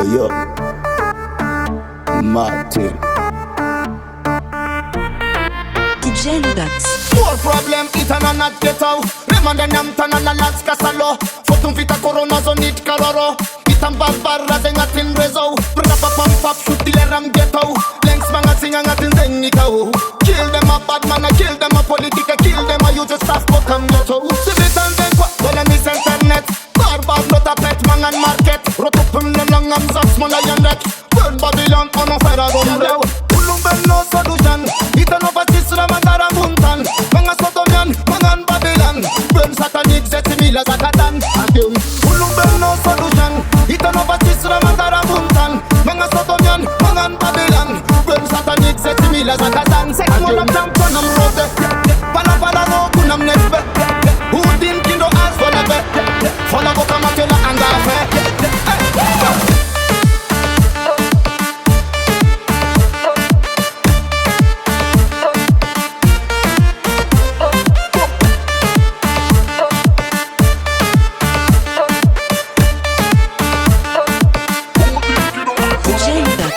yo, Martin. DJ Ludax. More problem, it and a not get out. Remanda nyamtan and a lats kasalo. Fotum vita corona zonit karoro. Itam barbara de ngatin rezo. Brapa pam pap shoot the ram get out. Lengs manga singa ngatin zennikao. Kill them a bad man, kill them a politica, kill them a use staff but come get out. Civitan den kwa, when I miss internet. Barbar not a pet man and market. Rotopum no long am sas mona yandet. Burn Babylon on a fire rumble. Ulumben no solution. Itan over Tisra Magara Muntan. Mga Sodomian, Mangan Babylon. Burn satanic Zetimila Zakatan. Again, Ulumben no solution. Itan over Tisra Magara Muntan. Mga Sodomian, Mangan Babylon. Burn satanic Zetimila Zakatan. Sex more of them Panam Rote. Pala no Kunam Nesbe. Who didn't kindo as for the bet. Follow Bokamatela and Afe. DJ Ludax.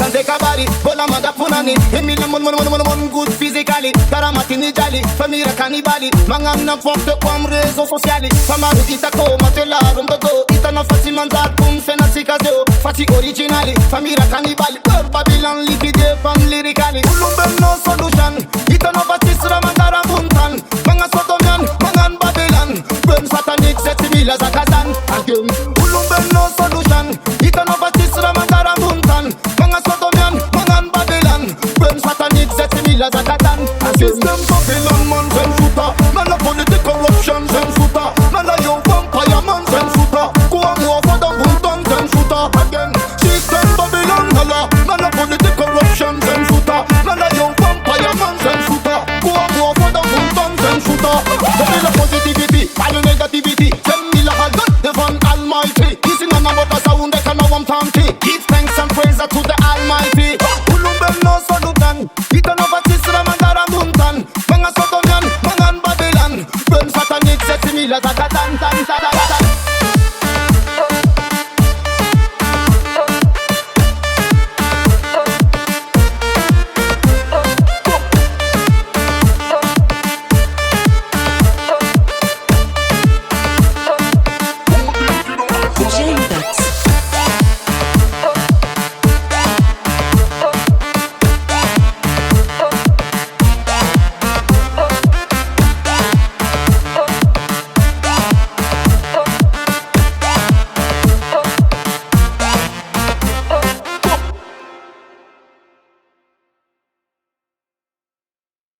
Take a body, bola mada punani. Emila mon good physically. Taramatini jali, famira cannibali. Mangan na fuck the quam rezo sociali. Famaru kita ko matela rumbago. Ita na fati mandat pum fena sikazeo. Fati originally, famira cannibali. Babylon liquide fam lyrically. Ulumben no solution. Ita no batisra mandara buntan. Manga sodomian, mangan Babylon. Burn satanic zetimila zakazan. Again, ulumben no solution. Ita no batisra mandara buntan. Manga sodomian, mangan Babylon. Burn satanic zetimila zakatan. System Babylon man zen futa. Man a politic corruption zen futa. Man a yo vampire man zen futa. Go and move for the buntan zen futa. Again, system Babylon hala. Man a politic corruption zen futa. Man a yo vampire man zen futa. Go and move for the buntan zen futa. Send me the positivity, all the negativity. Send me the God, divine Almighty. Listen on about the sound that can now I'm tanty. Give thanks and praise to the Almighty. Ulumben no solutan. Itan over Tisra Mandara Muntan. Mga Sodomian, Mangan Babylon. Burn satanic zetimila zakatan tan tan.